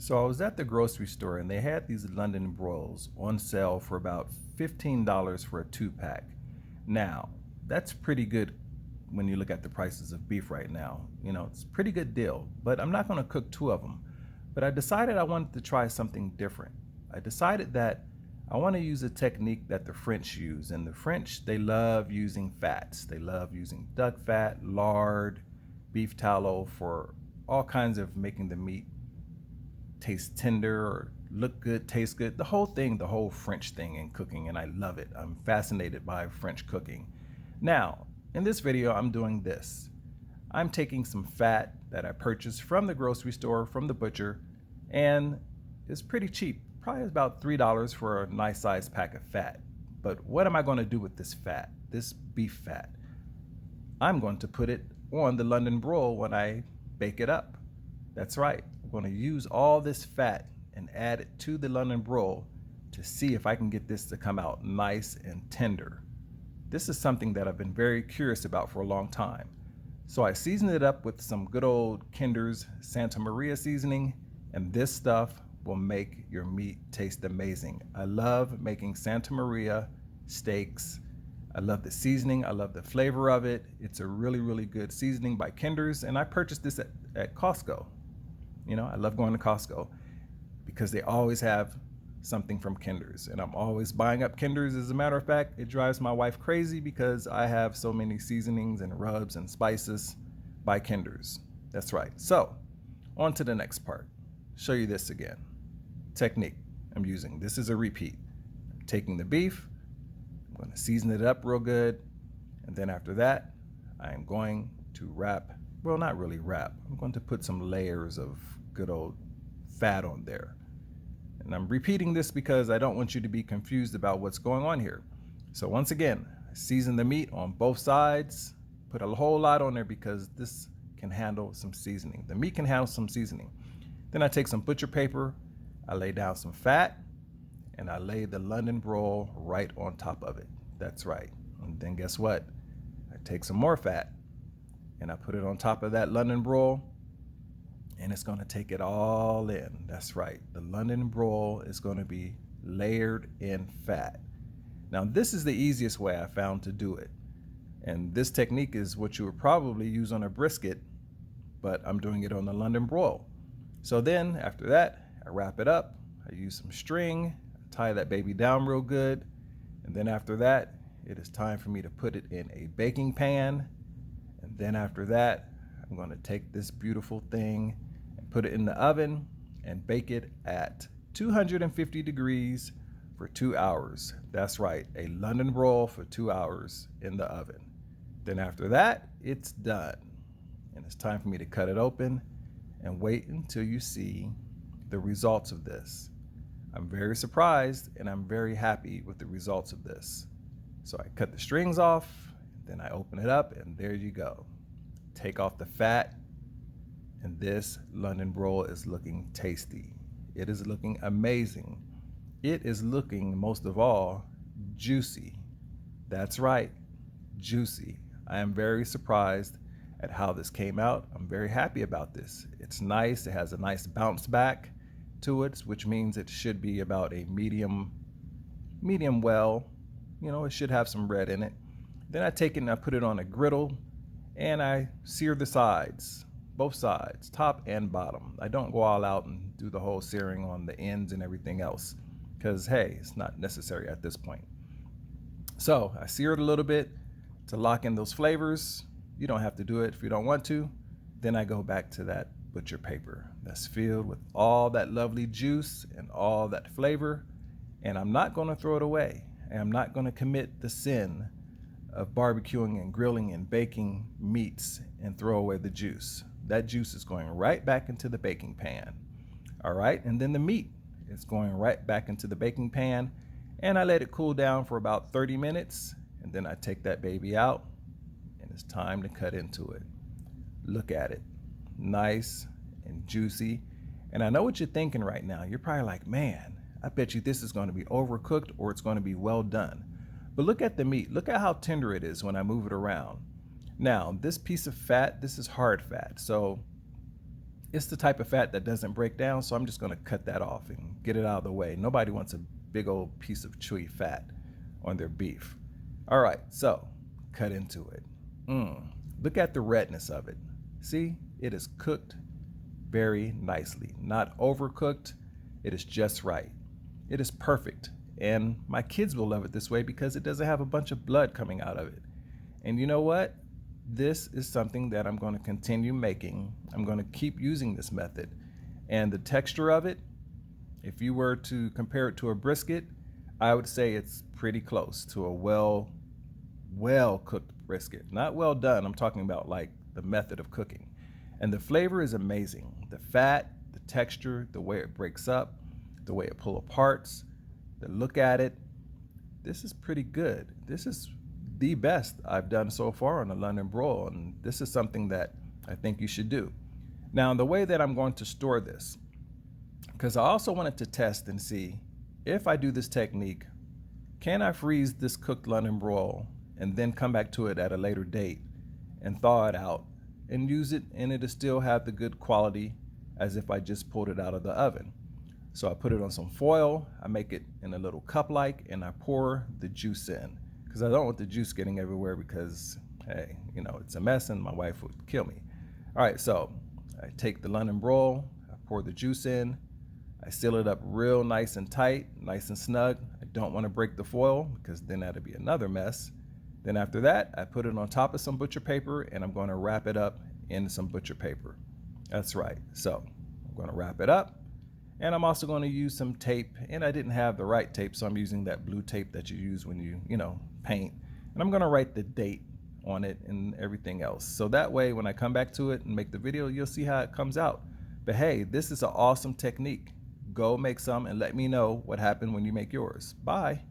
So I was at the grocery store and they had these London broils on sale for about $15 for a 2-pack. Now, that's pretty good when you look at the prices of beef right now. You know, it's a pretty good deal, but I'm not going to cook two of them. But I decided I wanted to try something different. I decided that I want to use a technique that the French use. And the French, they love using fats. They love using duck fat, lard, beef tallow for all kinds of making the meat taste tender or look good, taste good. The whole thing, the whole French thing in cooking, and I love it. I'm fascinated by French cooking. Now, in this video, I'm doing this. I'm taking some fat that I purchased from the grocery store, from the butcher, and it's pretty cheap. Probably about $3 for a nice sized pack of fat. But what am I going to do with this fat, this beef fat? I'm going to put it on the London broil when I bake it up. That's right. I'm going to use all this fat and add it to the London broil to see if I can get this to come out nice and tender. This is something that I've been very curious about for a long time. So I seasoned it up with some good old Kinder's Santa Maria seasoning, and this stuff will make your meat taste amazing. I love making Santa Maria steaks. I love the seasoning. I love the flavor of it. It's a really, really good seasoning by Kinder's, and I purchased this at Costco. You know, I love going to Costco because they always have something from Kinder's, and I'm always buying up Kinder's. As a matter of fact, it drives my wife crazy because I have so many seasonings and rubs and spices by Kinder's. That's right. So on to the next part. Show you this again. Technique I'm using. This is a repeat. I'm taking the beef, I'm going to season it up real good, and then after that, I am going to wrap, well, not really wrap, I'm going to put some layers of good old fat on there. And I'm repeating this because I don't want you to be confused about what's going on here. So once again, I season the meat on both sides, put a whole lot on there because this can handle some seasoning. The meat can handle some seasoning. Then I take some butcher paper, I lay down some fat, and I lay the London broil right on top of it. That's right. And then guess what? I take some more fat and I put it on top of that London broil, and it's going to take it all in. That's right. The London broil is going to be layered in fat. Now, this is the easiest way I found to do it. And this technique is what you would probably use on a brisket, but I'm doing it on the London broil. So then after that, I wrap it up. I use some string, tie that baby down real good. And then after that, it is time for me to put it in a baking pan. And then after that, I'm going to take this beautiful thing and put it in the oven and bake it at 250 degrees for 2 hours. That's right, a London broil for 2 hours in the oven. Then after that, it's done. And it's time for me to cut it open and wait until you see the results of this. I'm very surprised and I'm very happy with the results of this. So I cut the strings off, then I open it up, and there you go. Take off the fat, and this London broil is looking tasty. It is looking amazing. It is looking, most of all, juicy. That's right, juicy. I am very surprised at how this came out. I'm very happy about this. It's nice. It has a nice bounce back to it, which means it should be about a medium well. You know, it should have some red in it. Then I take it and I put it on a griddle and I sear the sides, both sides, top and bottom. I don't go all out and do the whole searing on the ends and everything else because, hey, it's not necessary at this point. So I sear it a little bit to lock in those flavors. You don't have to do it if you don't want to. Then I go back to that butcher paper that's filled with all that lovely juice and all that flavor. And I'm not going to throw it away. I'm not going to commit the sin of barbecuing and grilling and baking meats and throw away the juice. That juice is going right back into the baking pan. All right. And then the meat is going right back into the baking pan. And I let it cool down for about 30 minutes. And then I take that baby out. It's time to cut into it. Look at it. Nice and juicy. And I know what you're thinking right now. You're probably like, man, I bet you this is going to be overcooked or it's going to be well done. But look at the meat. Look at how tender it is when I move it around. Now, this piece of fat, this is hard fat. So It's the type of fat that doesn't break down, so I'm just going to cut that off and get it out of the way. Nobody wants a big old piece of chewy fat on their beef. All right, so cut into it. Look at the redness of it. See, it is cooked very nicely. Not overcooked, it is just right. It is perfect, and my kids will love it this way because it doesn't have a bunch of blood coming out of it. And you know what? This is something that I'm going to continue making. I'm going to keep using this method. And the texture of it, if you were to compare it to a brisket, I would say it's pretty close to a well cooked brisket. Not well done, I'm talking about like the method of cooking. And the flavor is amazing. The fat, the texture, the way it breaks up, the way it pulls apart, the look at it. This is pretty good. This is the best I've done so far on the London Broil, and this is something that I think you should do. Now, the way that I'm going to store this, because I also wanted to test and see if I do this technique, can I freeze this cooked London Broil and then come back to it at a later date and thaw it out and use it, and it'll still have the good quality as if I just pulled it out of the oven. So I put it on some foil, I make it in a little cup like, and I pour the juice in, because I don't want the juice getting everywhere because, hey, you know, it's a mess and my wife would kill me. All right, so I take the London Broil, I pour the juice in, I seal it up real nice and tight, nice and snug. I don't want to break the foil because then that'd be another mess. Then after that, I put it on top of some butcher paper and I'm going to wrap it up in some butcher paper. That's right. So I'm going to wrap it up, and I'm also going to use some tape, and I didn't have the right tape, so I'm using that blue tape that you use when you paint. And I'm going to write the date on it and everything else. So that way, when I come back to it and make the video, you'll see how it comes out. But hey, this is an awesome technique. Go make some and let me know what happened when you make yours. Bye.